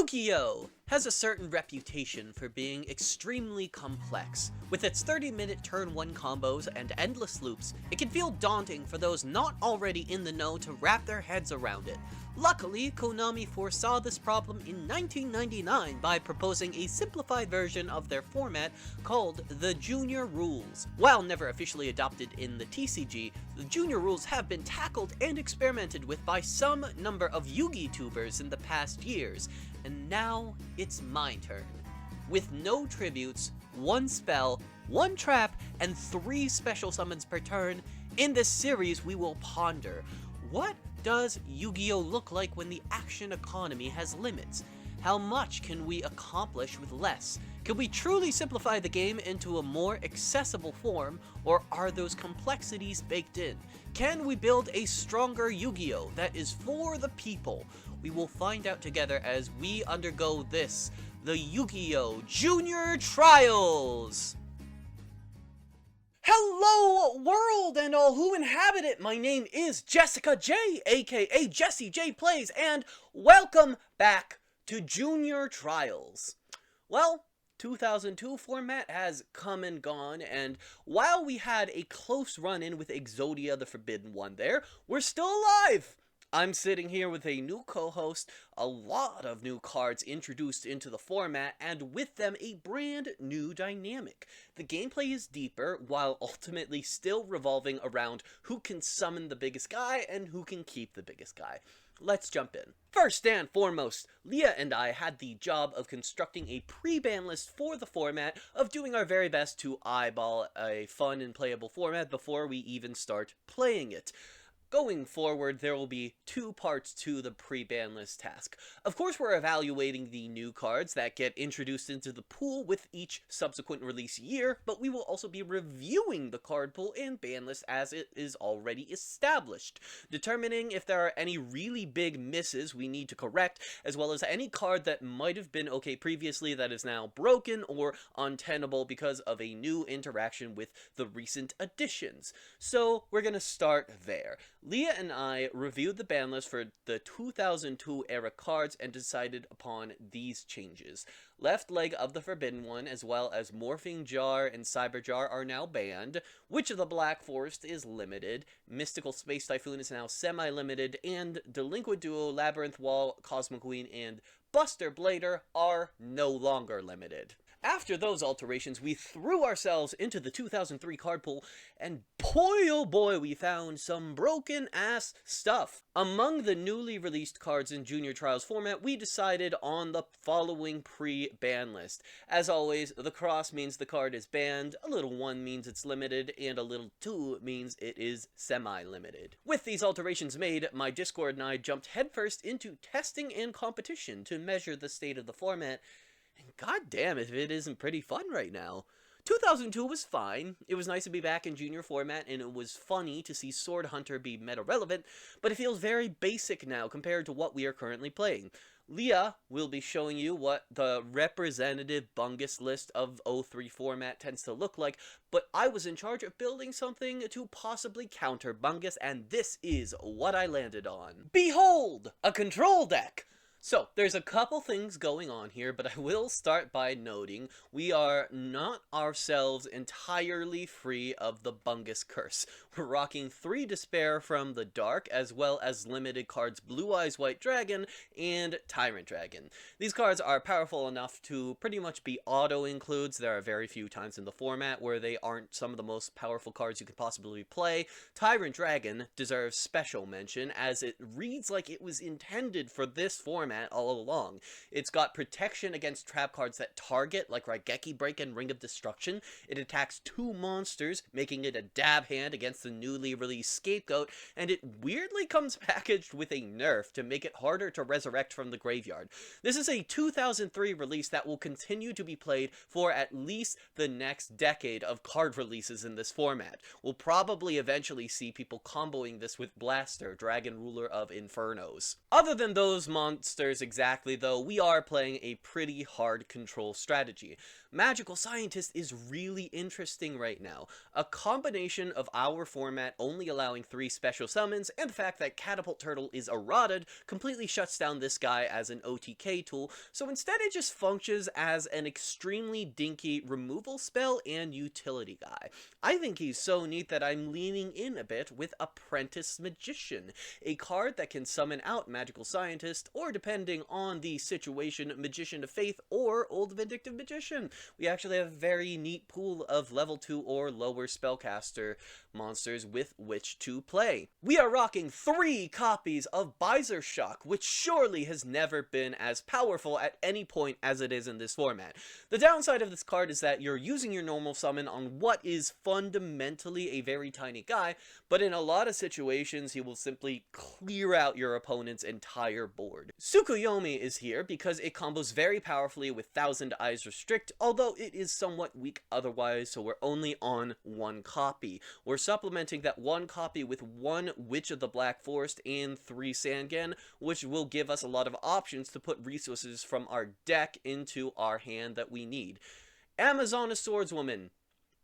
Yu-Gi-Oh! Has a certain reputation for being extremely complex. With its 30-minute turn 1 combos and endless loops, it can feel daunting for those not already in the know to wrap their heads around it. Luckily, Konami foresaw this problem in 1999 by proposing a simplified version of their format called the Junior Rules. While never officially adopted in the TCG, the Junior Rules have been tackled and experimented with by some number of Yu-Gi tubers in the past years, and now it's my turn. With no tributes, 1 spell, 1 trap, and 3 special summons per turn, in this series we will ponder, what does Yu-Gi-Oh! Look like when the action economy has limits? How much can we accomplish with less? Can we truly simplify the game into a more accessible form, or are those complexities baked in? Can we build a stronger Yu-Gi-Oh! That is for the people? We will find out together as we undergo this, the Yu-Gi-Oh! Junior Trials! Hello, world and all who inhabit it! My name is Jessica J, aka Jessie J Plays, and welcome back to Junior Trials. Well, 2002 format has come and gone, and while we had a close run-in with Exodia the Forbidden One there, we're still alive! I'm sitting here with a new co-host, a lot of new cards introduced into the format, and with them a brand new dynamic. The gameplay is deeper, while ultimately still revolving around who can summon the biggest guy and who can keep the biggest guy. Let's jump in. First and foremost, Leah and I had the job of constructing a pre-ban list for the format, of doing our very best to eyeball a fun and playable format before we even start playing it. Going forward, there will be 2 parts to the pre-ban list task. Of course, we're evaluating the new cards that get introduced into the pool with each subsequent release year, but we will also be reviewing the card pool and ban list as it is already established, determining if there are any really big misses we need to correct, as well as any card that might have been okay previously that is now broken or untenable because of a new interaction with the recent additions. So, we're gonna start there. Leah and I reviewed the ban list for the 2002 era cards and decided upon these changes. Left Leg of the Forbidden One, as well as Morphing Jar and Cyber Jar are now banned. Witch of the Black Forest is limited. Mystical Space Typhoon is now semi-limited. And Delinquent Duo, Labyrinth Wall, Cosmo Queen, and Buster Blader are no longer limited. After those alterations, we threw ourselves into the 2003 card pool, and boy oh boy, we found some broken-ass stuff. Among the newly released cards in Junior Trials format, we decided on the following pre-ban list. As always, the cross means the card is banned, a little 1 means it's limited, and a little 2 means it is semi-limited. With these alterations made, my Discord and I jumped headfirst into testing and competition to measure the state of the format. And goddamn if it isn't pretty fun right now. 2002 was fine. It was nice to be back in junior format, and it was funny to see Sword Hunter be meta-relevant, but it feels very basic now compared to what we are currently playing. Leah will be showing you what the representative Bungus list of 03 format tends to look like, but I was in charge of building something to possibly counter Bungus, and this is what I landed on. Behold! A control deck! So, there's a couple things going on here, but I will start by noting we are not ourselves entirely free of the Bungus curse. We're rocking 3 Despair from the Dark, as well as limited cards Blue Eyes White Dragon and Tyrant Dragon. These cards are powerful enough to pretty much be auto-includes. There are very few times in the format where they aren't some of the most powerful cards you could possibly play. Tyrant Dragon deserves special mention, as it reads like it was intended for this format all along. It's got protection against trap cards that target, like Raigeki Break and Ring of Destruction. It attacks 2 monsters, making it a dab hand against the newly released Scapegoat, and it weirdly comes packaged with a nerf to make it harder to resurrect from the graveyard. This is a 2003 release that will continue to be played for at least the next decade of card releases in this format. We'll probably eventually see people comboing this with Blaster, Dragon Ruler of Infernos. Other than those monsters monsters exactly, though, we are playing a pretty hard control strategy. Magical Scientist is really interesting right now. A combination of our format only allowing 3 special summons, and the fact that Catapult Turtle is eroded completely shuts down this guy as an OTK tool, so instead it just functions as an extremely dinky removal spell and utility guy. I think he's so neat that I'm leaning in a bit with Apprentice Magician, a card that can summon out Magical Scientist, or depending on the situation, Magician of Faith or Old Vindictive Magician. We actually have a very neat pool of level 2 or lower spellcaster monsters with which to play. We are rocking 3 copies of Bizar Shock, which surely has never been as powerful at any point as it is in this format. The downside of this card is that you're using your normal summon on what is fundamentally a very tiny guy, but in a lot of situations he will simply clear out your opponent's entire board. Tsukuyomi is here because it combos very powerfully with Thousand Eyes Restrict, although it is somewhat weak otherwise, so we're only on 1 copy. We're supplementing that 1 copy with 1 Witch of the Black Forest and 3 Sangan, which will give us a lot of options to put resources from our deck into our hand that we need. Amazona Swordswoman.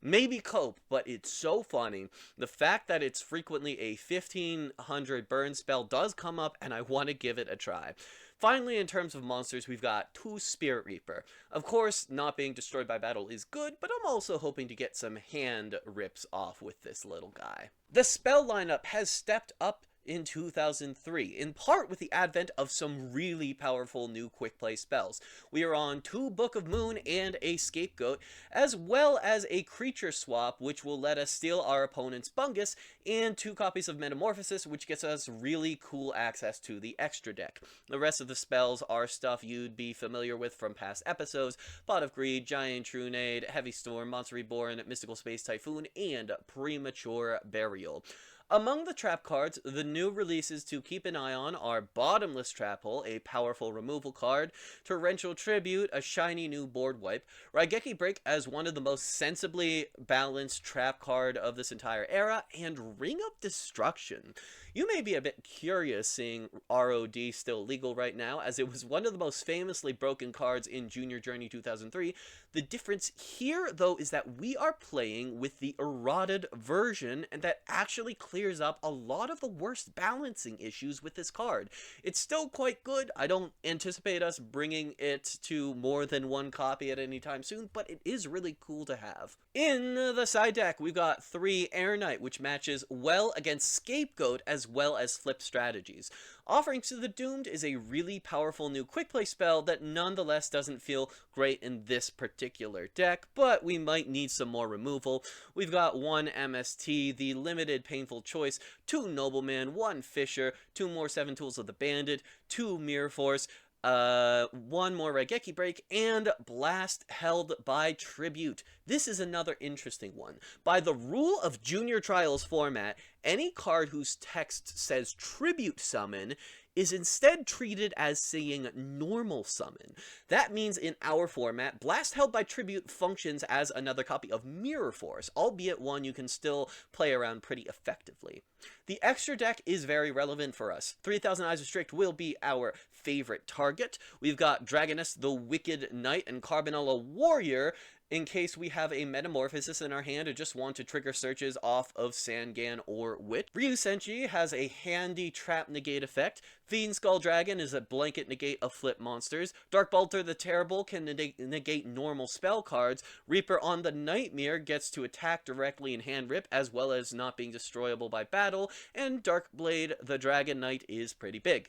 Maybe cope, but it's so funny. The fact that it's frequently a 1500 burn spell does come up, and I want to give it a try. Finally, in terms of monsters, we've got 2 Spirit Reaper. Of course, not being destroyed by battle is good, but I'm also hoping to get some hand rips off with this little guy. The spell lineup has stepped up in 2003, in part with the advent of some really powerful new quick play spells. We are on 2 Book of Moon and a Scapegoat, as well as a creature swap, which will let us steal our opponent's Bungus, and 2 copies of Metamorphosis, which gets us really cool access to the extra deck. The rest of the spells are stuff you'd be familiar with from past episodes: Pot of Greed, Giant Trunade, Heavy Storm, Monster Reborn, Mystical Space Typhoon, and Premature Burial. Among the trap cards, the new releases to keep an eye on are Bottomless Trap Hole, a powerful removal card, Torrential Tribute, a shiny new board wipe, Raigeki Break as one of the most sensibly balanced trap card of this entire era, and Ring of Destruction. You may be a bit curious seeing ROD still legal right now, as it was one of the most famously broken cards in Junior Journey 2003. The difference here, though, is that we are playing with the eroded version, and that actually clears up a lot of the worst balancing issues with this card. It's still quite good. I don't anticipate us bringing it to more than 1 copy at any time soon, but it is really cool to have. In the side deck, we've got 3 Air Knight, which matches well against Scapegoat as well as Flip strategies. Offerings to the Doomed is a really powerful new quick play spell that nonetheless doesn't feel great in this particular deck, but we might need some more removal. We've got 1 MST, the Limited Painful Choice, 2 Nobleman, 1 Fisher, 2 more 7 Tools of the Bandit, 2 Mirror Force, 1 more Raigeki Break, and Blast Held by Tribute. This is another interesting one. By the rule of Junior Trials format, any card whose text says Tribute Summon is instead treated as saying Normal Summon. That means in our format, Blast Held by Tribute functions as another copy of Mirror Force, albeit one you can still play around pretty effectively. The extra deck is very relevant for us. 3000 Eyes Restrict will be our favorite target. We've got Dragoness the Wicked Knight and Carbonella Warrior, in case we have a Metamorphosis in our hand and just want to trigger searches off of Sangan or Wit. Ryu Senshi has a handy trap negate effect. Fiend Skull Dragon is a blanket negate of flip monsters. Dark Bolter the Terrible can negate normal spell cards. Reaper on the Nightmare gets to attack directly in hand rip, as well as not being destroyable by battle. And Dark Blade the Dragon Knight is pretty big.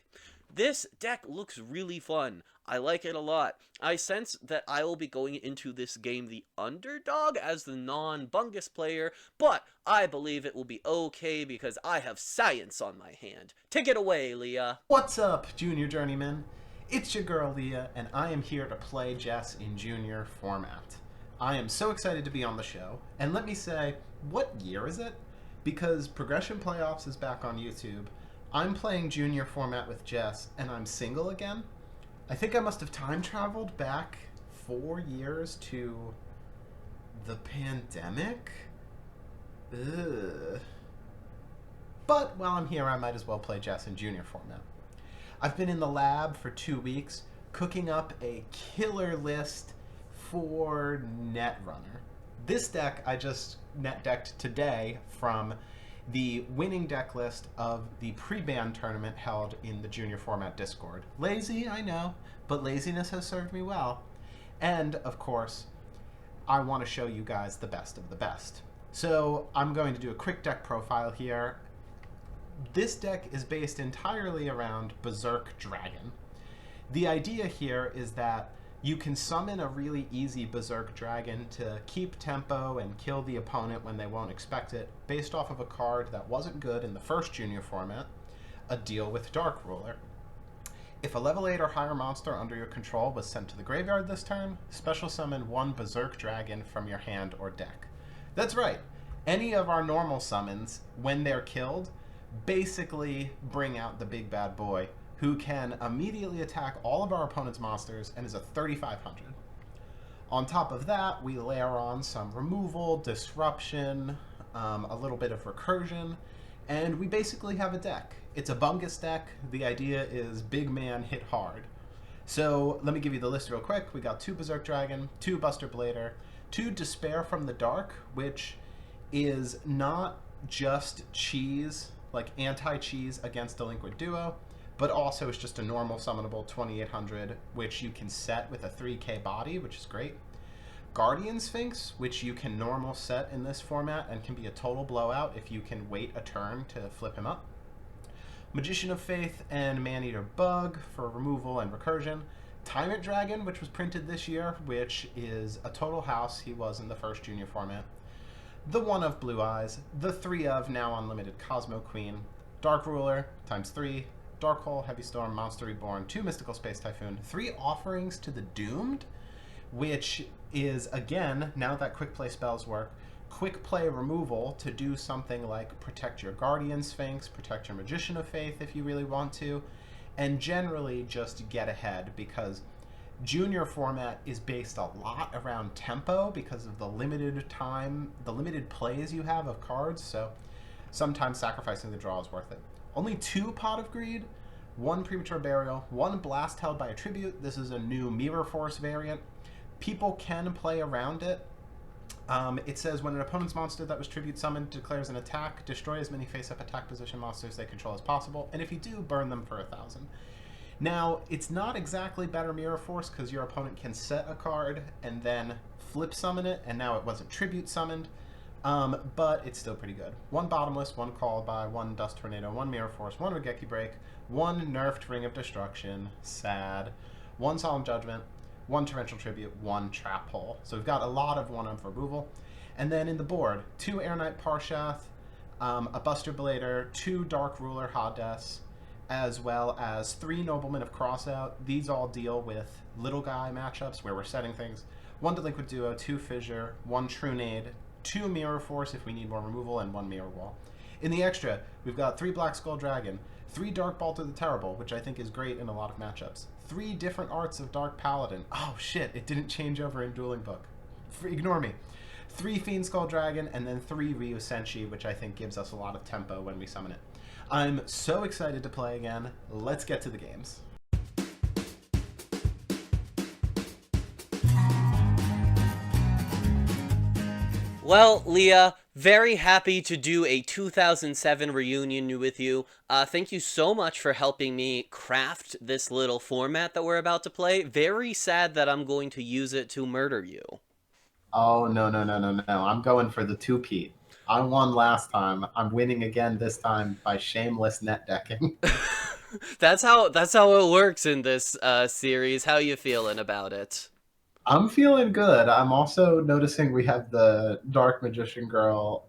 This deck looks really fun. I like it a lot. I sense that I will be going into this game the underdog as the non-Bungus player, but I believe it will be okay because I have science on my hand. Take it away, Leah. What's up, Junior Journeyman? It's your girl, Leah, and I am here to play Jess in Junior format. I am so excited to be on the show, and let me say, what year is it? Because Progression Playoffs is back on YouTube. I'm playing Junior format with Jess, and I'm single again. I think I must have time traveled back 4 years to the pandemic? Ugh. But while I'm here, I might as well play Jess in Junior format. I've been in the lab for 2 weeks cooking up a killer list for Netrunner. This deck I just net decked today from the winning deck list of the pre-ban tournament held in the junior format Discord. Lazy, I know, but laziness has served me well. And, of course, I want to show you guys the best of the best. So I'm going to do a quick deck profile here. This deck is based entirely around Berserk Dragon. The idea here is that you can summon a really easy Berserk Dragon to keep tempo and kill the opponent when they won't expect it, based off of a card that wasn't good in the first junior format, a Deal with Dark Ruler. If a level 8 or higher monster under your control was sent to the graveyard this turn, special summon one Berserk Dragon from your hand or deck. That's right, any of our normal summons, when they're killed, basically bring out the big bad boy, who can immediately attack all of our opponent's monsters and is a 3,500. On top of that, we layer on some removal, disruption, a little bit of recursion, and we basically have a deck. It's a Bungus deck. The idea is big man hit hard. So let me give you the list real quick. We got 2 Berserk Dragon, 2 Buster Blader, 2 Despair from the Dark, which is not just cheese, like anti-cheese against Delinquent Duo, but also is just a normal summonable 2,800, which you can set with a 3k body, which is great. Guardian Sphinx, which you can normal set in this format and can be a total blowout if you can wait a turn to flip him up. Magician of Faith and Maneater Bug for removal and recursion. Tyrant Dragon, which was printed this year, which is a total house. He was in the first junior format. The 1 of Blue Eyes, the 3 of now unlimited Cosmo Queen, Dark Ruler times 3, Dark Hole, Heavy Storm, Monster Reborn, 2 Mystical Space Typhoon, 3 Offerings to the Doomed, which is, again, now that quick play spells work, quick play removal to do something like protect your Guardian Sphinx, protect your Magician of Faith if you really want to, and generally just get ahead, because junior format is based a lot around tempo because of the limited time, the limited plays you have of cards, so sometimes sacrificing the draw is worth it. Only 2 Pot of Greed, 1 Premature Burial, 1 Blast held by a Tribute. This is a new Mirror Force variant. People can play around it. It says when an opponent's monster that was Tribute summoned declares an attack, destroy as many face-up attack position monsters they control as possible, and if you do, burn them for 1,000. Now, it's not exactly better Mirror Force because your opponent can set a card and then flip summon it, and now it wasn't Tribute summoned, but it's still pretty good. 1 Bottomless, 1 Call by, 1 Dust Tornado, 1 Mirror Force, 1 Regeki Break, 1 Nerfed Ring of Destruction, sad, 1 Solemn Judgment, 1 Torrential Tribute, 1 Trap Hole. So we've got a lot of 1-of removal. And then in the board, 2 Air Knight Parshath, a Buster Blader, 2 Dark Ruler Hades, as well as 3 Noblemen of Crossout. These all deal with little guy matchups where we're setting things. 1 Delinquent Duo, 2 Fissure, 1 Trunade, 2 Mirror Force if we need more removal, and 1 Mirror Wall. In the extra, we've got 3 Black Skull Dragon, 3 Dark Balter the Terrible, which I think is great in a lot of matchups. 3 different arts of Dark Paladin. Oh shit, it didn't change over in Dueling Book. Ignore me. 3 Fiend Skull Dragon, and then 3 Ryu Senshi, which I think gives us a lot of tempo when we summon it. I'm so excited to play again. Let's get to the games. Well, Leah, very happy to do a 2007 reunion with you. Thank you so much for helping me craft this little format that we're about to play. Very sad that I'm going to use it to murder you. Oh, no. I'm going for the 2-peat. I won last time. I'm winning again this time by shameless net decking. That's how it works in this series. How you feeling about it? I'm feeling good. I'm also noticing we have the Dark Magician Girl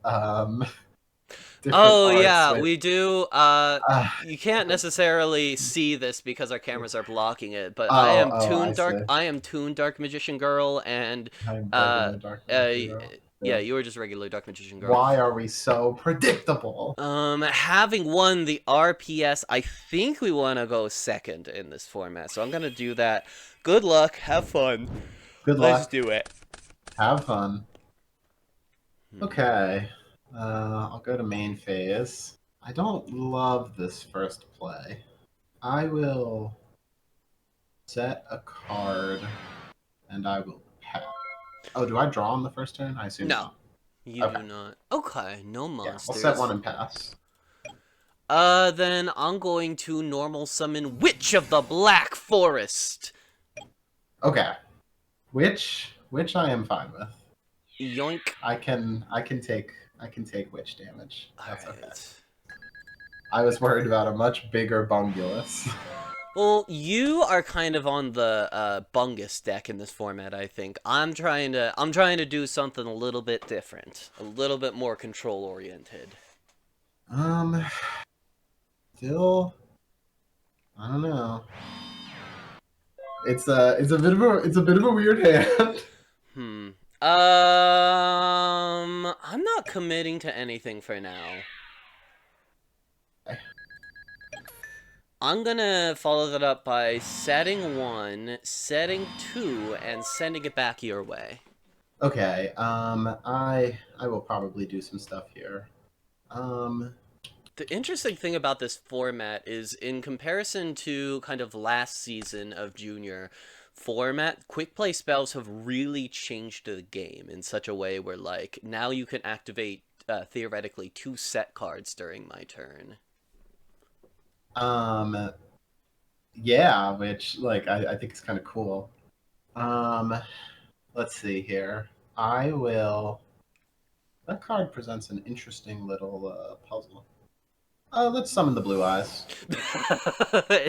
Oh arts, yeah, which, we do. You can't necessarily see this because our cameras are blocking it, but I am I Toon see. Dark. I am Toon Dark Magician Girl, and I'm uh, regular Dark uh, Magician Girl. yeah, you were just regular Dark Magician Girl. Why are we so predictable? Having won the RPS, I think we want to go second in this format, so I'm gonna do that. Good luck. Have fun. Good luck. Let's do it. Have fun. Okay. I'll go to main phase. I don't love this first play. I will set a card, and I will pass. Oh, do I draw on the first turn? I assume No, not. you Okay. do not. Okay, no Yeah, I'll set monsters. one and pass. Then I'm going to normal summon Witch of the Black Forest. Okay. Which I am fine with. Yoink. I can take witch damage. That's okay. Alright. I was worried about a much bigger Bungulus. Well, you are kind of on the Bungus deck in this format, I think. I'm trying to do something a little bit different, a little bit more control oriented. Um, Still, I don't know. It's a bit of a weird hand. I'm not committing to anything for now. I'm gonna follow that up by setting 1, setting 2, and sending it back your way. Okay. I will probably do some stuff here. The interesting thing about this format is, in comparison to kind of last season of Junior format, quick play spells have really changed the game in such a way where, like, now you can activate theoretically 2 set cards during my turn. Yeah, which like I think is kind of cool. Let's see here. I will. That card presents an interesting little puzzle. Let's summon the blue eyes.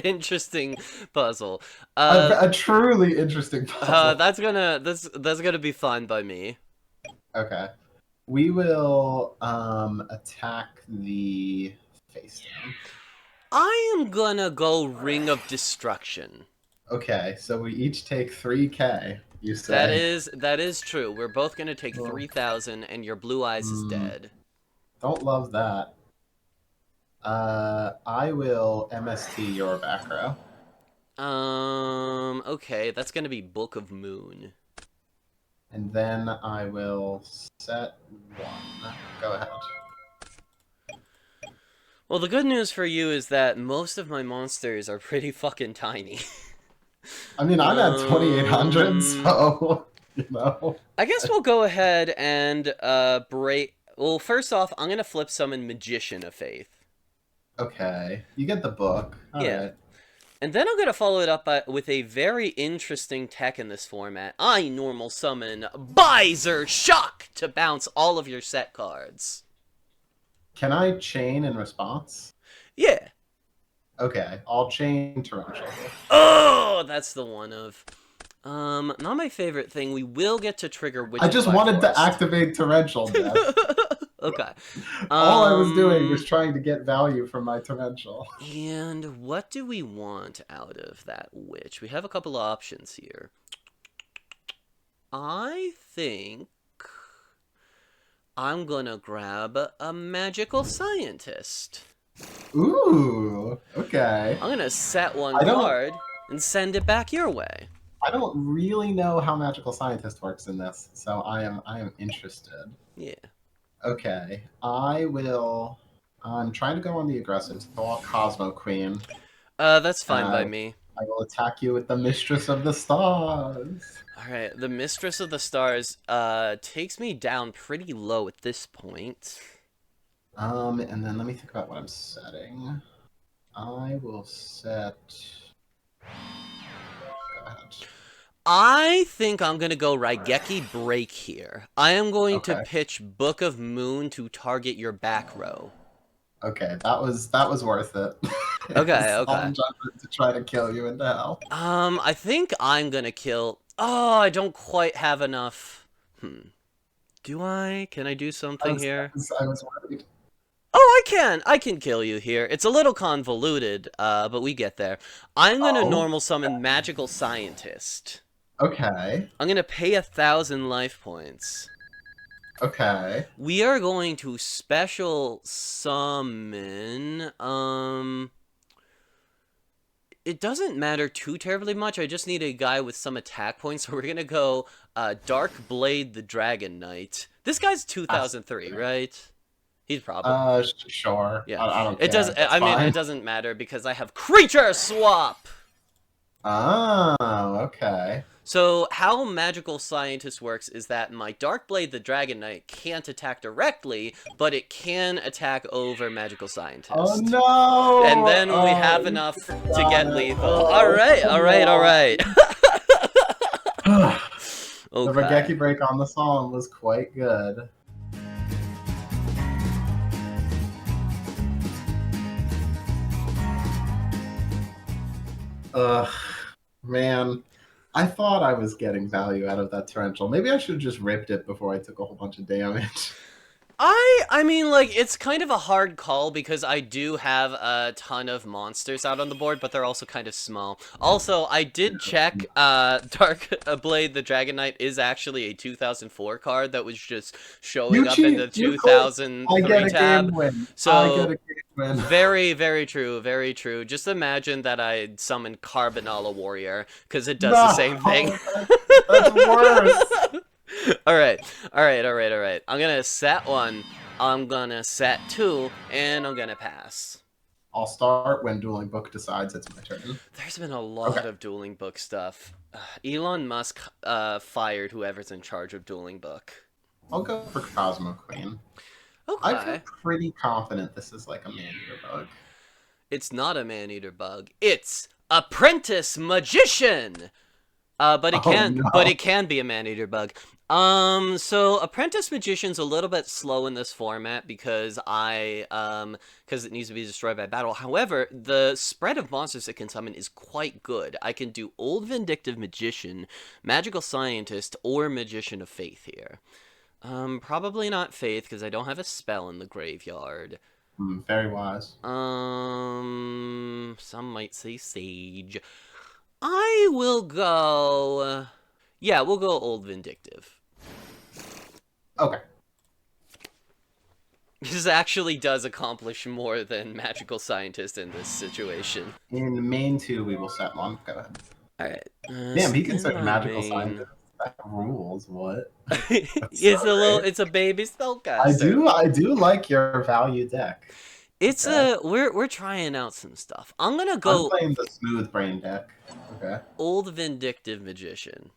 Interesting puzzle. A truly interesting puzzle. That's gonna be fun by me. Okay. We will attack the face down. I am gonna go Ring of Destruction. Okay, so we each take 3K, you say? That is true. We're both gonna take Well, 3,000, and your blue eyes is dead. Don't love that. I will MST your back row. Okay, that's gonna be Book of Moon. And then I will set 1. Go ahead. Well, the good news for you is that most of my monsters are pretty fucking tiny. I mean, I'm at 2,800, so, you know. I guess we'll go ahead and break. Well, first off, I'm gonna flip summon Magician of Faith. Okay, you get the book. All Yeah. right. And then I'm going to follow it up with a very interesting tech in this format. I normal summon Bizer Shock to bounce all of your set cards. Can I chain in response? Yeah. Okay, I'll chain Torrential. Oh, that's the one of... not my favorite thing. We will get to trigger Witch I just of Black wanted Forest. to activate Torrential, Jeff. Okay. All I was doing was trying to get value from my Torrential. And what do we want out of that witch? We have a couple of options here. I think I'm gonna grab a magical scientist. Ooh, okay. I'm gonna set one card and send it back your way. I don't really know how Magical Scientist works in this, so I am interested. Yeah. Okay, I'm trying to go on the aggressive, so I'll Cosmo Queen. That's fine by me. I will attack you with the Mistress of the Stars. Alright, the Mistress of the Stars takes me down pretty low at this point. And then let me think about what I'm setting. I will set... Go ahead. I think I'm going to go Raigeki Break here. I am going to pitch Book of Moon to target your back row. Okay, that was worth it. Okay. To try to kill you into hell. I think I'm going to kill... Oh, I don't quite have enough. Do I? Can I do something here? I was worried. Oh, I can kill you here. It's a little convoluted, but we get there. I'm going to normal summon Magical Scientist. Okay. I'm going to pay 1,000 life points. Okay. We are going to special summon, it doesn't matter too terribly much. I just need a guy with some attack points. So we're going to go, Dark Blade the Dragon Knight. This guy's 2003, right? He's probably Sure. yeah. I don't It does. care. That's I mean, it fine. doesn't matter because I have creature swap. Oh, okay. So how Magical Scientist works is that my Darkblade the Dragon Knight can't attack directly, but it can attack over Magical Oh Scientist. no! And then we have You enough should've to done get it. lethal. Oh, Alright, come alright, alright. on. The Okay. Regeki break on the song was quite good. Ugh, man. I thought I was getting value out of that torrential. Maybe I should have just ripped it before I took a whole bunch of damage. I mean, like, it's kind of a hard call because I do have a ton of monsters out on the board, but they're also kind of small. Also, I did check, Dark Blade the Dragon Knight is actually a 2004 card that was just showing You up in cheat! the You quit! I 2003 get a game tab. win. I get So, a game win. very, very true, very true. Just imagine that I summoned Carbonella Warrior, because it does No, the same thing. that's worse. Alright, alright, alright, alright. I'm gonna set one, I'm gonna set two, and I'm gonna pass. I'll start when Dueling Book decides it's my turn. There's been a lot of Dueling Book stuff. Elon Musk fired whoever's in charge of Dueling Book. I'll go for Cosmo Queen. I feel Okay. pretty confident this is like a man-eater bug. It's not a man-eater bug. It's Apprentice Magician! But it can be a man-eater bug. So Apprentice Magician's a little bit slow in this format because because it needs to be destroyed by battle. However, the spread of monsters it can summon is quite good. I can do Old Vindictive Magician, Magical Scientist, or Magician of Faith here. Probably not Faith because I don't have a spell in the graveyard. Very wise. Some might say Sage. I will go... yeah, we'll go Old Vindictive. Okay. This actually does accomplish more than Magical Scientist in this situation. In main 2, we will set one. Go ahead. Alright. Damn, he can set Magical Scientist. That rules. What? It's a baby spellcaster. I do like your value deck. It's we're trying out some stuff. I'm gonna go. I'm playing the Smooth Brain deck. Okay. Old Vindictive Magician.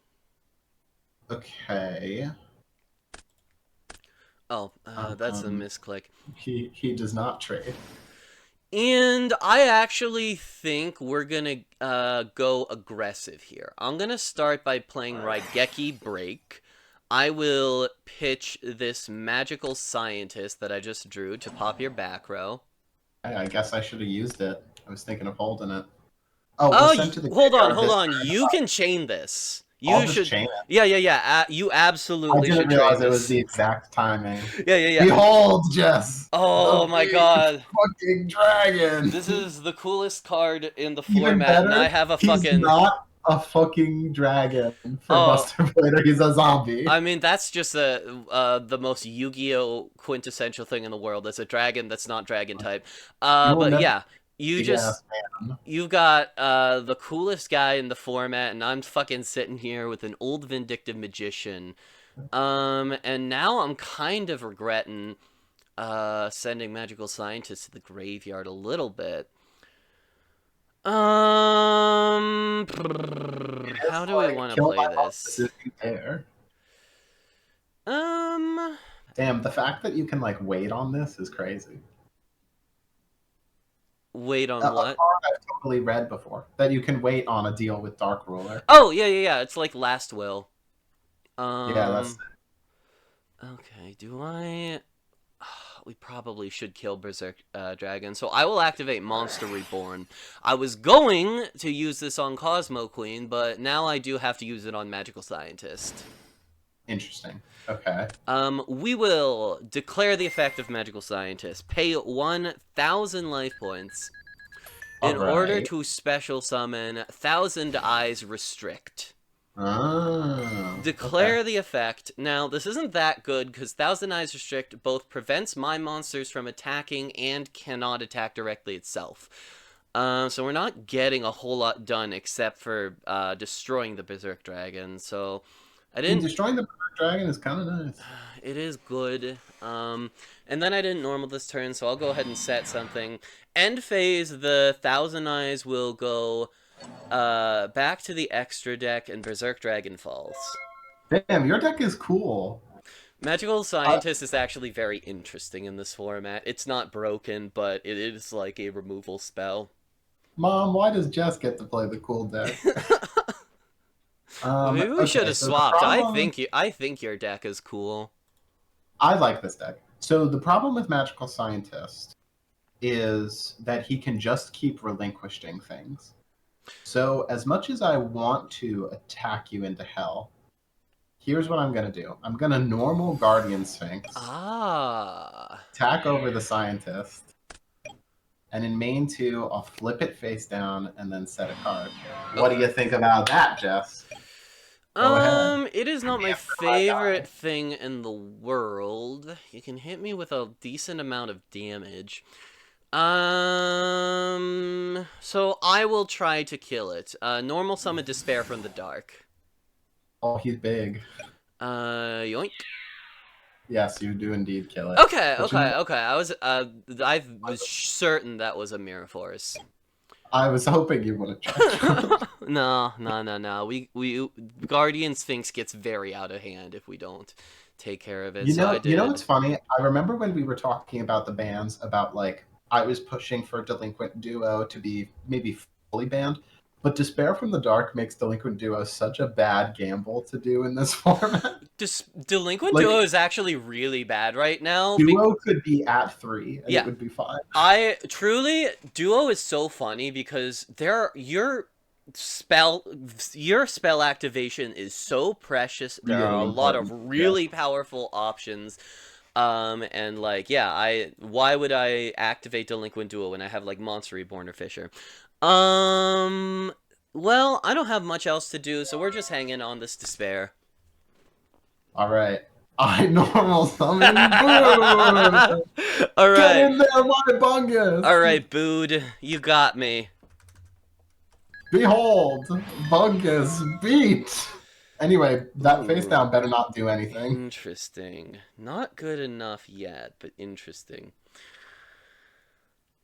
Okay. Oh, that's a misclick. He does not trade. And I actually think we're gonna go aggressive here. I'm gonna start by playing Raigeki Break. I will pitch this Magical Scientist that I just drew to pop your back row. I guess I should have used it. I was thinking of holding it. Oh, hold on. You can chain this. I'll just chain it. Yeah. You absolutely should. I didn't realize it was the exact timing. Yeah. Behold, Jess. Oh my god. Fucking dragon. This is the coolest card in the format, and I have a fucking. He's not a fucking dragon for Buster Blader. He's a zombie. I mean, that's just the most Yu-Gi-Oh quintessential thing in the world. It's a dragon that's not dragon type. But yeah. You've got the coolest guy in the format, and I'm fucking sitting here with an Old Vindictive Magician. And now I'm kind of regretting sending Magical Scientist to the graveyard a little bit. How do we want to play this? Damn, the fact that you can like wait on this is crazy. Wait on what? A card I've totally read before. That you can wait on a deal with Dark Ruler. Oh, yeah. It's like Last Will. Yeah, that's... Okay, do I... we probably should kill Berserk Dragon. So I will activate Monster Reborn. I was going to use this on Cosmo Queen, but now I do have to use it on Magical Scientist. Interesting. Okay. We will declare the effect of Magical Scientist. Pay 1,000 life points in order to special summon Thousand Eyes Restrict. Declare the effect. Now, this isn't that good because Thousand Eyes Restrict both prevents my monsters from attacking and cannot attack directly itself. So we're not getting a whole lot done except for destroying the Berserk Dragon. So I And didn't. destroying the Berserk Dragon is kind of nice. It is good. And then I didn't normal this turn, so I'll go ahead and set something. End phase, the Thousand Eyes will go back to the extra deck, and Berserk Dragon falls. Damn, your deck is cool. Magical Scientist is actually very interesting in this format. It's not broken, but it is like a removal spell. Mom, why does Jess get to play the cool deck? Maybe we okay, should have so the swapped. problem- I think your deck is cool. I like this deck. So the problem with Magical Scientist is that he can just keep relinquishing things. So as much as I want to attack you into hell, here's what I'm going to do. I'm going to normal Guardian Sphinx, Ah. attack over the Scientist, and in main 2, I'll flip it face down and then set a card. What do you think about that, Jess? Go ahead. It is not my Yeah, favorite thing in the world. You can hit me with a decent amount of damage. So I will try to kill it. Normal summon Despair from the Dark. Oh, he's big. Yoink. Yes, you do indeed kill it. Okay, But you know- okay. I was certain that was a Mirror Force. I was hoping you would have tried. No. We Guardian Sphinx gets very out of hand if we don't take care of it. You so I know, did. you know what's funny? I remember when we were talking about the bans, about like I was pushing for Delinquent Duo to be maybe fully banned, but Despair from the Dark makes Delinquent Duo such a bad gamble to do in this format. Delinquent Like- Duo is actually really bad right now. Duo could be at 3, and Yeah. it would be fine. Duo is so funny because your spell activation is so precious. There are a Really lot of important, really powerful options. And like, yeah, why would I activate Delinquent Duo when I have like Monster Reborn or Fisher? Well, I don't have much else to do, so we're just hanging on this Despair. All right. I normal summon Bood! All Get right. in there, my bungus! All right, Bood, you got me. Behold, Bungus beat! Anyway, that face Ooh. down better not do anything. Interesting. Not good enough yet, but interesting.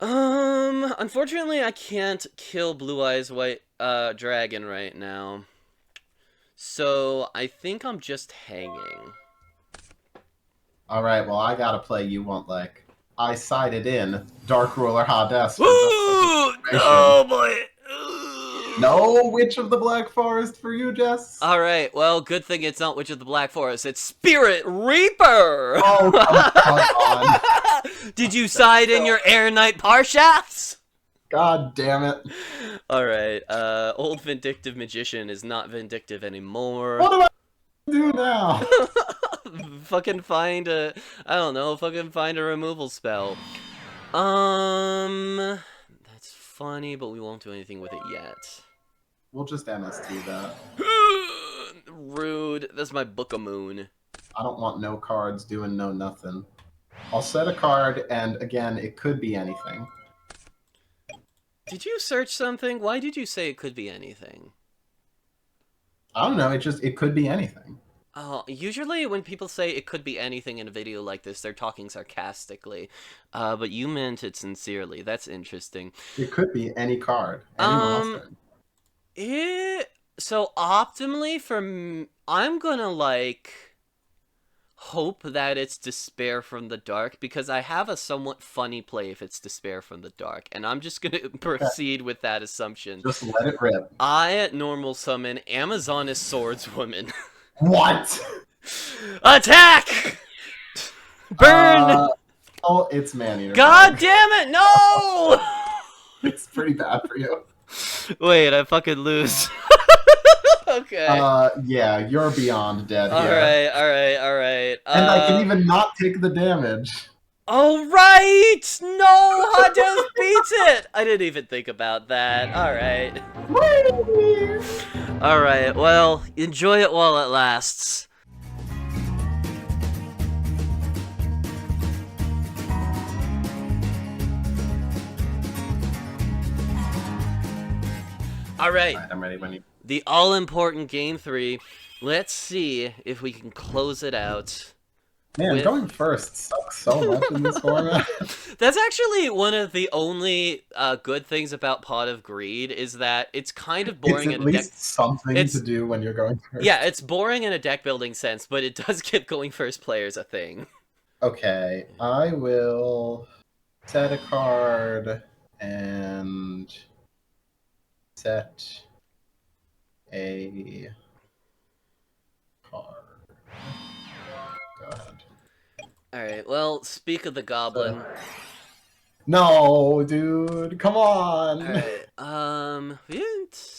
Unfortunately, I can't kill Blue Eyes White Dragon right now. So I think I'm just hanging. Alright, well, I gotta play You Won't Like. I sided in Dark Ruler Hades. for Ooh, justification. no, boy. No Witch of the Black Forest for you, Jess. All right. Well, good thing it's not Witch of the Black Forest. It's Spirit Reaper. Oh, come on. Did you side in your Air Knight Parshafts? God damn it. All right. Old Vindictive Magician is not vindictive anymore. What do I do now? Fucking find a, I don't know, fucking find a removal spell. That's funny, but we won't do anything with it yet. We'll just MST that. Rude. That's my Book of Moon. I don't want no cards doing no nothing. I'll set a card, and again, it could be anything. Did you search something? Why did you say it could be anything? I don't know, it could be anything. Oh, usually when people say it could be anything in a video like this, they're talking sarcastically. But you meant it sincerely. That's interesting. It could be any card, any monster. So optimally I'm gonna like hope that it's Despair from the Dark, because I have a somewhat funny play if it's Despair from the Dark, and I'm just gonna proceed with that assumption. Just let it rip. I at normal summon Amazoness Swordswoman. What? Attack! Burn! Oh, it's Man-Eater. God damn it, no! It's pretty bad for you. Wait, I fucking lose. Okay. Yeah, you're beyond dead here. Alright. And I can even not take the damage. Alright! No! Hades beats it! I didn't even think about that. Alright. Alright, well, enjoy it while it lasts. Alright. I'm ready when you... the all-important Game 3. Let's see if we can close it out. Man, going first sucks so much in this format. That's actually one of the only good things about Pot of Greed, is that it's kind of boring It's at in a deck. least something to do when you're going first. Yeah, it's boring in a deck building sense, but it does give going first players a thing. Okay, I will set a card and set a card. Go ahead. Alright, well, speak of the goblin. No, dude, come on. Alright, we didn't...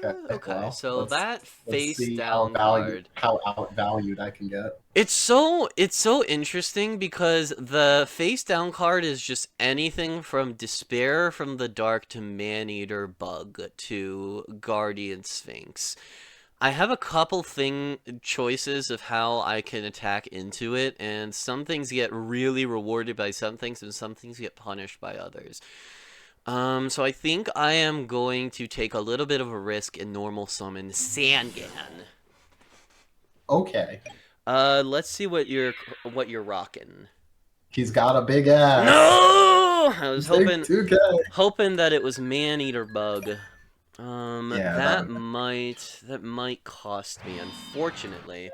Okay, well, so that let's face see down how card. outvalued I can get. It's so interesting because the face down card is just anything from Despair from the Dark to Maneater Bug to Guardian Sphinx. I have a couple choices of how I can attack into it, and some things get really rewarded by some things, and some things get punished by others. So I think I am going to take a little bit of a risk and normal summon Sangan. Okay. Let's see what you're rocking. He's got a big ass. No! I was Big 2K. hoping that it was Maneater Bug. Yeah, that might cost me, unfortunately.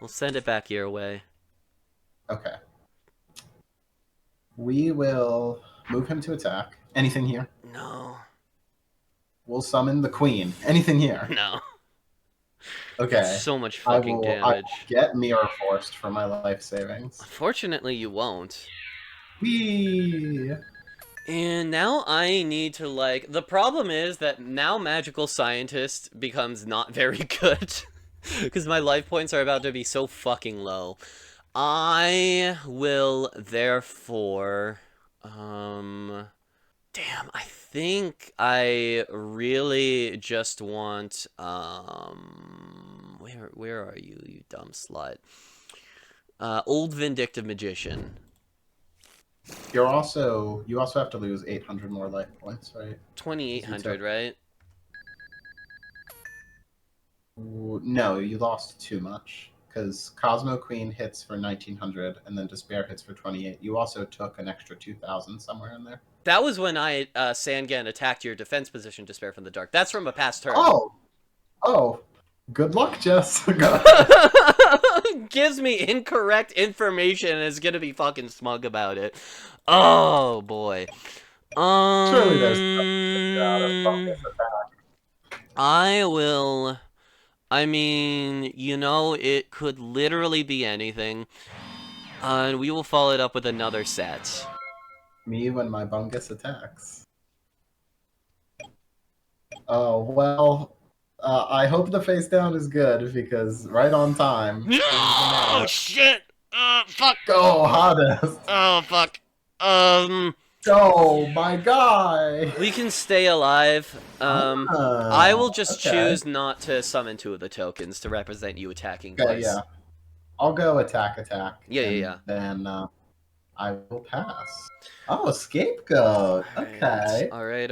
We'll send it back your way. Okay. We will move him to attack. Anything here? No. We'll summon the queen. Anything here? No. Okay. So much I fucking will damage. get Mirror Forced for my life savings. Unfortunately, you won't. Whee! And now I need to, like... The problem is that now Magical Scientist becomes not very good. Because my life points are about to be so fucking low. I will, therefore... Damn, I think I really just want, where are you, you dumb slut? Old Vindictive Magician. You also have to lose 800 more life points, right? 2,800, right? No, you lost too much. Because Cosmo Queen hits for 1,900, and then Despair hits for 28. You also took an extra 2,000 somewhere in there. That was when I, Sangan attacked your defense position, Despair from the Dark. That's from a past turn. Oh! Good luck, Jess. Gives me incorrect information and is gonna be fucking smug about it. Oh, boy. Surely there's I will... I mean, you know, it could literally be anything. And we will follow it up with another set. Me when my Bungus attacks. Oh, well, I hope the face down is good, because right on time. Oh, shit! Fuck! Go, Hades! Oh, fuck. Go, my guy! We can stay alive. I will just choose not to summon 2 of the tokens to represent you attacking twice. Okay, yeah. I'll go attack. Yeah. Then, I will pass. Oh, Scapegoat! Okay. Alright.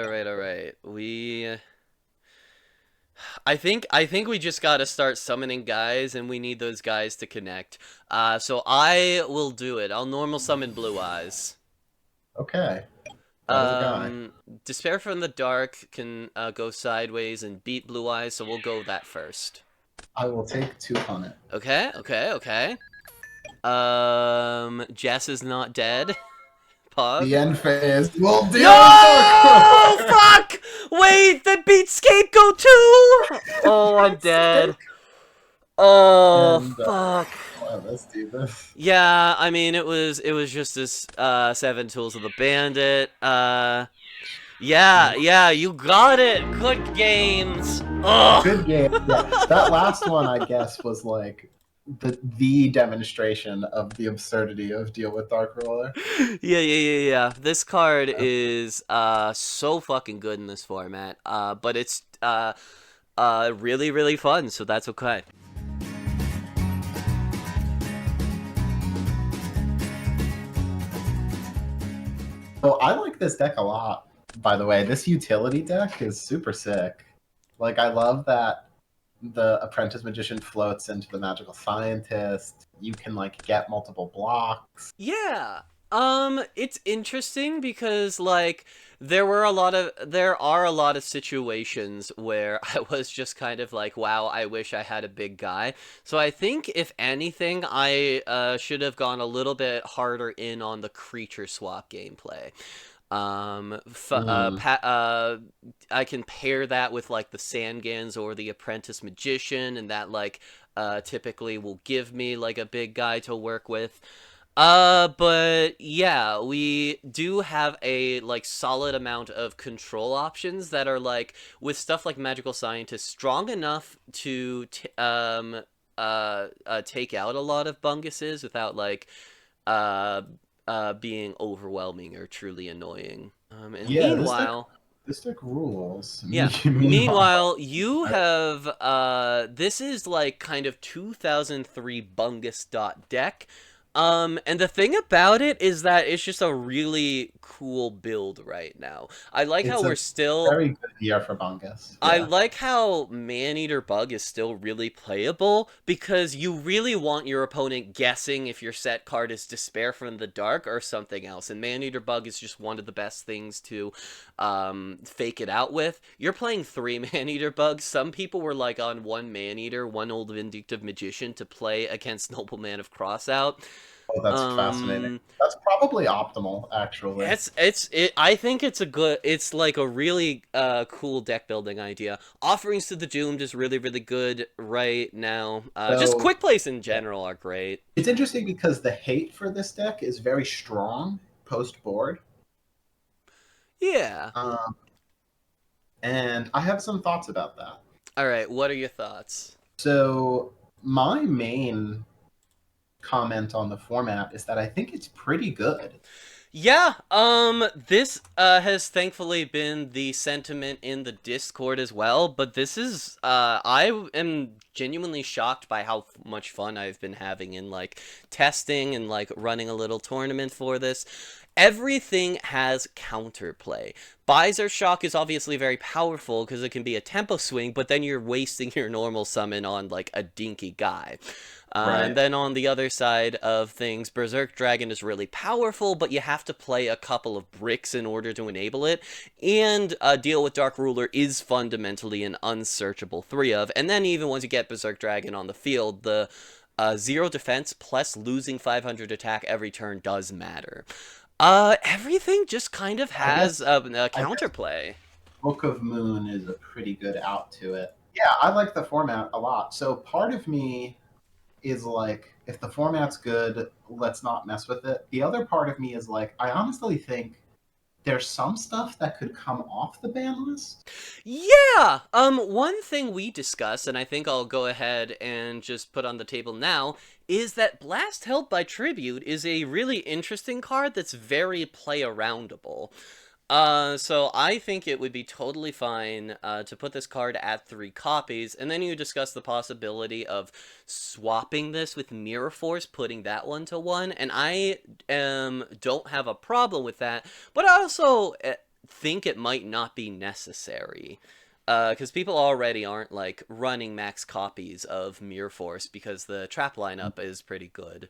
I think we just gotta start summoning guys, and we need those guys to connect. So I will do it. I'll normal summon Blue Eyes. Okay. Despair from the Dark can go sideways and beat Blue Eyes, so we'll go that first. I will take 2 on it. Okay. Jess is not dead. Pog. The end phase will deal. No! Fuck! Wait, that beat Scapegoat too! Oh, I'm dead. Oh, fuck. Let's do this. Yeah, I mean, it was just this 7 Tools of the Bandit. Yeah, you got it. Good games. Ugh. Good game. Yeah. That last one, I guess, was like the demonstration of the absurdity of Deal with Dark Roller. Yeah. This card is so fucking good in this format. But it's really, really fun, so that's okay. Oh, I like this deck a lot, by the way. This utility deck is super sick. Like, I love that the apprentice magician floats into the magical scientist. You can like get multiple blocks. Yeah. It's interesting because like there are a lot of situations where I was just kind of like, wow, I wish I had a big guy. So I think if anything, I should have gone a little bit harder in on the creature swap gameplay. Mm. I can pair that with like the Sangans or the Apprentice Magician, and that like typically will give me like a big guy to work with. But yeah, we do have a like solid amount of control options that are like with stuff like Magical Scientist strong enough to take out a lot of bunguses without like uh being overwhelming or truly annoying. And Yeah, meanwhile, this deck rules. yeah. Meanwhile, Meanwhile, you have this is like kind of 2003 Bungus dot deck. And the thing about it is that it's just a really cool build right now. I like how it's we're a still very good year for Bungus. I Yeah. like how Maneater Bug is still really playable because you really want your opponent guessing if your set card is Despair from the Dark or something else. And Maneater Bug is just one of the best things to fake it out with. You're playing 3 Maneater Bugs. Some people were like on 1 Maneater, 1 Old Vindictive Magician to play against Nobleman of Crossout. Oh, that's fascinating. Um, That's probably optimal, actually. I think it's like a really cool deck building idea. Offerings to the Doomed is really good right now. Just So quick plays in general are great. it's interesting because the hate for this deck is very strong post board. Yeah. Um, and I have some thoughts about that. All right, what are your thoughts? So my main comment on the format is that I think it's pretty good. Yeah, this has thankfully been the sentiment in the Discord as well, but this is I am genuinely shocked by how much fun I've been having in like testing and like running a little tournament for this. Everything has counterplay. Bizar Shock is obviously very powerful because it can be a tempo swing, but then you're wasting your normal summon on like a dinky guy. And Right. then on the other side of things, Berserk Dragon is really powerful, but you have to play a couple of bricks in order to enable it. And Deal with Dark Ruler is fundamentally an unsearchable 3 of. And then even once you get Berserk Dragon on the field, the 0 defense plus losing 500 attack every turn does matter. Everything just kind of I guess has a I guess counterplay. Book of Moon is a pretty good out to it. Yeah, I like the format a lot. So part of me is like, if the format's good, let's not mess with it. The other part of me is like, I honestly think there's some stuff that could come off the ban list. Yeah. One thing we discussed, and I think I'll go ahead and just put on the table now, is that Blast Held by Tribute is a really interesting card that's very play aroundable. So I think it would be totally fine to put this card at 3 copies, and then you discuss the possibility of swapping this with Mirror Force, putting that one to 1, and I don't have a problem with that, but I also think it might not be necessary. Because people already aren't, like, running max copies of Mirror Force because the trap lineup is pretty good.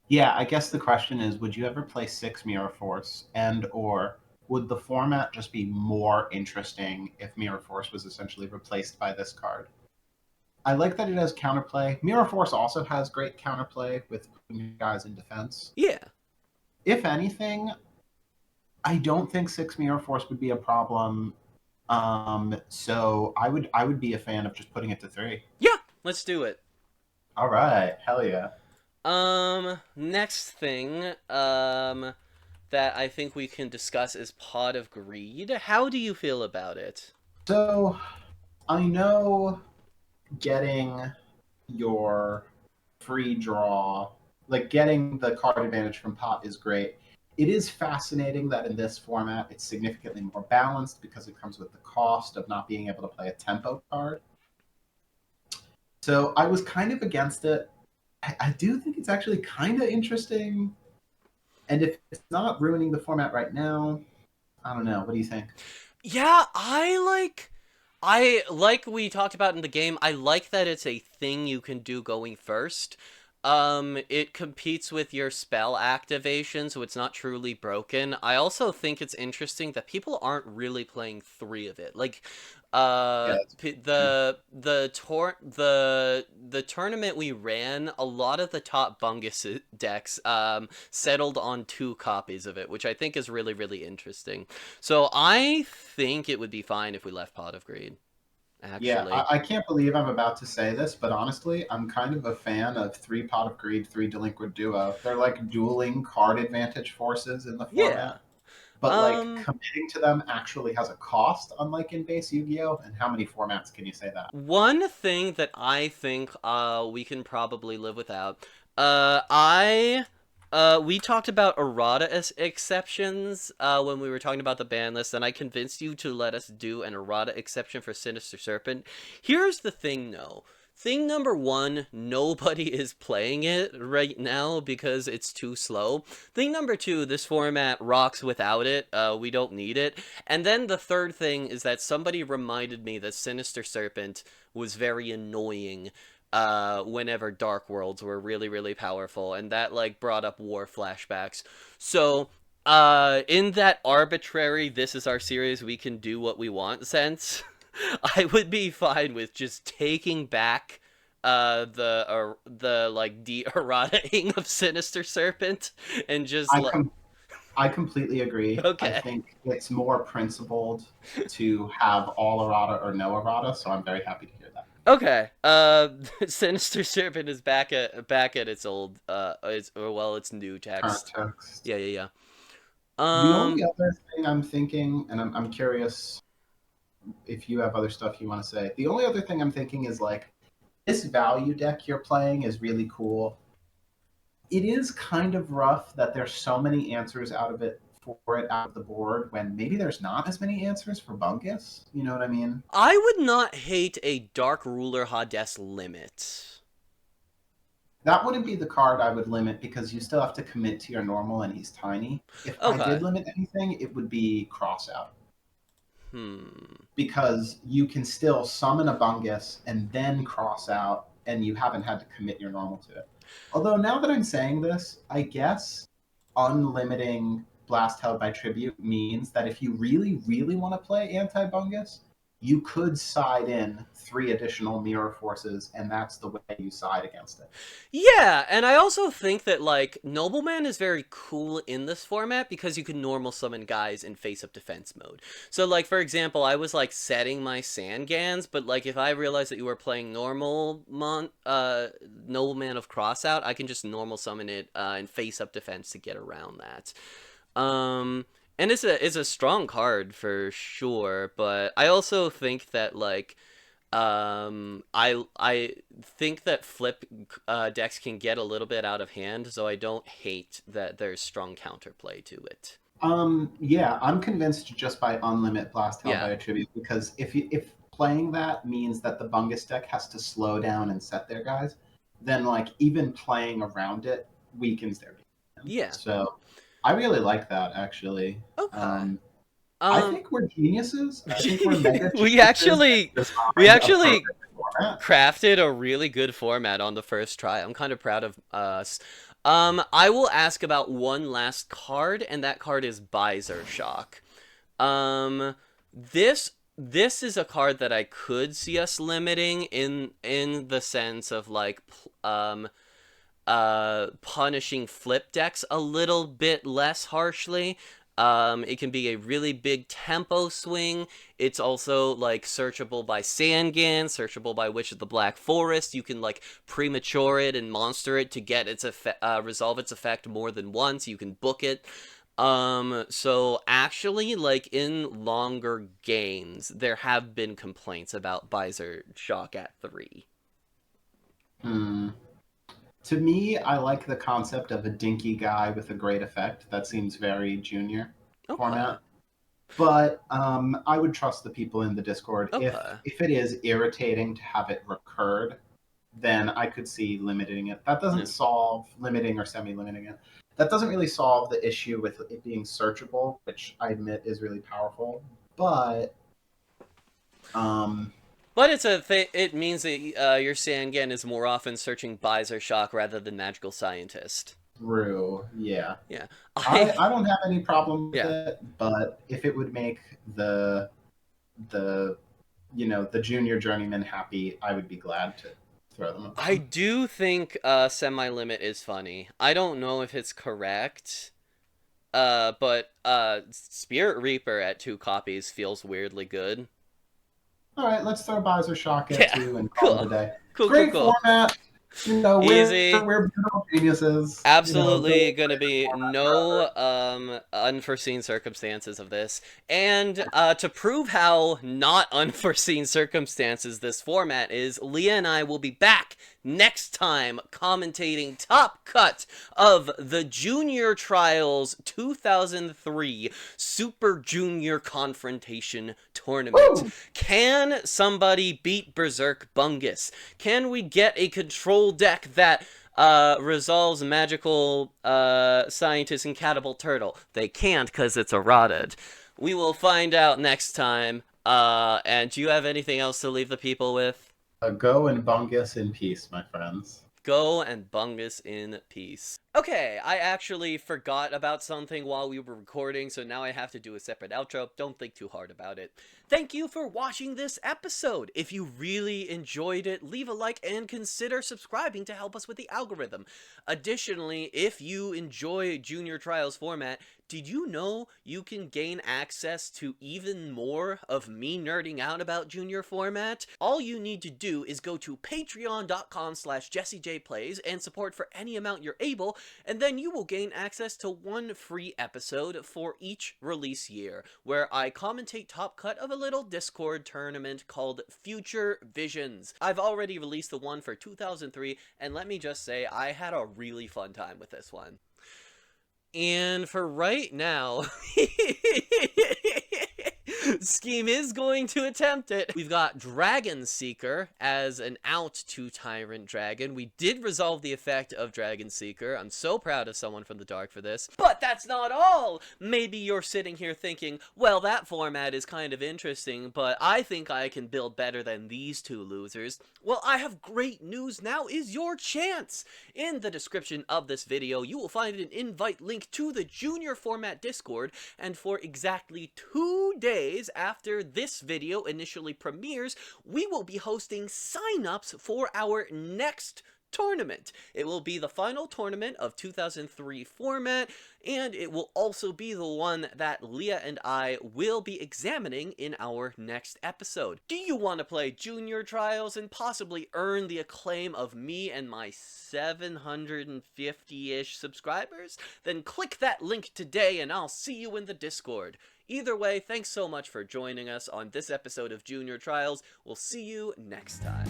Yeah, I guess the question is, would you ever play 6 Mirror Force, and or would the format just be more interesting if Mirror Force was essentially replaced by this card? I like that it has counterplay. Mirror Force also has great counterplay with putting guys in defense. Yeah. If anything, I don't think 6 Mirror Force would be a problem. So I would be a fan of just putting it to 3. Yeah, let's do it. All right, hell yeah. Next thing, that I think we can discuss is Pot of Greed. How do you feel about it? So I know getting your free draw, like getting the card advantage from pot is great. It is fascinating that in this format it's significantly more balanced because it comes with the cost of not being able to play a tempo card. So I was kind of against it. I do think it's actually kind of interesting. And if it's not ruining the format right now, I don't know. What do you think? Yeah, I like we talked about in the game. I like that it's a thing you can do going first. It competes with your spell activation, so it's not truly broken. I also think it's interesting that people aren't really playing three of it. Like, Yeah, the tournament we ran, a lot of the top Bungus decks settled on two copies of it, which I think is really really interesting. So I think it would be fine if we left Pot of Greed. yeah. Actually, I can't believe I'm about to say this, but honestly, I'm kind of a fan of three Pot of Greed, three Delinquent Duo. They're like dueling card advantage forces in the yeah. format, but like Um, committing to them actually has a cost, unlike in base Yu-Gi-Oh! And how many formats can you say that? One thing that I think we can probably live without. I we talked about errata exceptions when we were talking about the ban list, and I convinced you to let us do an errata exception for Sinister Serpent. Here's the thing, though. Thing number one, nobody is playing it right now because it's too slow. Thing number two, this format rocks without it. We don't need it. And then the third thing is that somebody reminded me that Sinister Serpent was very annoying whenever Dark Worlds were really, really powerful, and that like brought up war flashbacks. So in that arbitrary this is our series, we can do what we want sense, I would be fine with just taking back the like de-errataing of Sinister Serpent and just I like com- I completely agree. I okay. think it's more principled to have all errata or no errata, so I'm very happy to hear that. Okay. Sinister Serpent is back at its old its new Current text. text. Yeah, yeah, yeah. The Um only other thing I'm thinking, and I'm curious if you have other stuff you want to say. The only other thing I'm thinking is like this value deck you're playing is really cool. It is kind of rough that there's so many answers out of it for it out of the board when maybe there's not as many answers for Bunkus. You know what I mean? I would not hate a Dark Ruler Hades limit. That wouldn't be the card I would limit because you still have to commit to your normal and he's tiny. If I did Okay. limit anything, it would be Crossout. Hmm. Because you can still summon a Bungus and then cross out, and you haven't had to commit your normal to it. Although now that I'm saying this, I guess unlimiting Blast Held by Tribute means that if you really, really want to play anti Bungus, you could side in three additional mirror forces, and that's the way you side against it. Yeah, and I also think that like Nobleman is very cool in this format because you can normal summon guys in face up defense mode. So like for example, I was like setting my Sangans, but like if I realized that you were playing Nobleman of Crossout, I can just normal summon it in face up defense to get around that. Um and it's a strong card for sure, but I also think that like I think that flip decks can get a little bit out of hand, so I don't hate that there's strong counterplay to it. Yeah, I'm convinced just by unlimit Blast Held by Yeah, Attribute because if playing that means that the Bungus deck has to slow down and set their guys, then like even playing around it weakens their game. yeah. So I really like that actually. Okay. I Um, think we're geniuses. I think we're mega we geniuses actually at we designing a actually perfect format. crafted a really good format on the first try. I'm kind of proud of us. I will ask about one last card, and that card is Bizar Shock. Um, this is a card that I could see us limiting in the sense of like punishing flip decks a little bit less harshly. It can be a really big tempo swing. It's also like searchable by Sangan, searchable by Witch of the Black Forest. You can like premature it and monster it to get its resolve its effect more than once. You can book it. So actually, like in longer games, there have been complaints about Bizar Shock at 3. Hmm. To me, I like the concept of a dinky guy with a great effect. That seems very junior Okay. format. But I would trust the people in the Discord. Okay. If it is irritating to have it recurred, then I could see limiting it. That Yeah. doesn't solve limiting or semi-limiting it. That doesn't really solve the issue with it being searchable, which I admit is really powerful. But But it means that your Sangan is more often searching Shock rather than Magical Scientist. True. Yeah. Yeah. I don't have any problem with Yeah. it, but if it would make the the junior journeyman happy, I would be glad to throw them. I do think Semi-Limit is funny. I don't know if it's correct. But Spirit Reaper at 2 copies feels weirdly good. All right, let's throw Bowser Shock at Yeah, 2 and call cool. it a day. Cool, Great cool. format. Easy. We're beautiful geniuses. Absolutely gonna be no unforeseen circumstances of this. And to prove how not unforeseen circumstances this format is, Leah and I will be back next time commentating Top Cut of the Junior Trials 2003 Super Junior Confrontation Tournament. Woo! Can somebody beat Berserk Bungus? Can we get a control deck that resolves magical scientist and catapult turtle? They can't because it's eroded. We will find out next time. And do you have anything else to leave the people with? Go and Bungus in peace, my friends. Go and Bungus in peace. Okay, I actually forgot about something while we were recording, so now I have to do a separate outro. Don't think too hard about it. Thank you for watching this episode. If you really enjoyed it, leave a like and consider subscribing to help us with the algorithm. Additionally, if you enjoy Junior Trials format, did you know you can gain access to even more of me nerding out about Junior format? All you need to do is go to patreon.com/JessieJPlays and support for any amount you're able, and then you will gain access to 1 free episode for each release year, where I commentate Top Cut of a little Discord tournament called Future Visions. I've already released the one for 2003, and let me just say, I had a really fun time with this one. And for right now, Scheme is going to attempt it. We've got Dragon Seeker as an out to Tyrant Dragon. We did resolve the effect of Dragon Seeker. I'm so proud of someone from the dark for this. But that's not all! Maybe you're sitting here thinking, well, that format is kind of interesting, but I think I can build better than these 2 losers. Well, I have great news. Now is your chance! In the description of this video, you will find an invite link to the Junior Format Discord, and for exactly 2 days after this video initially premieres, we will be hosting sign-ups for our next tournament. It will be the final tournament of 2003 format, and it will also be the one that Leah and I will be examining in our next episode. Do you want to play Junior Trials and possibly earn the acclaim of me and my 750-ish subscribers? Then click that link today and I'll see you in the Discord. Either way, thanks so much for joining us on this episode of Junior Trials. We'll see you next time.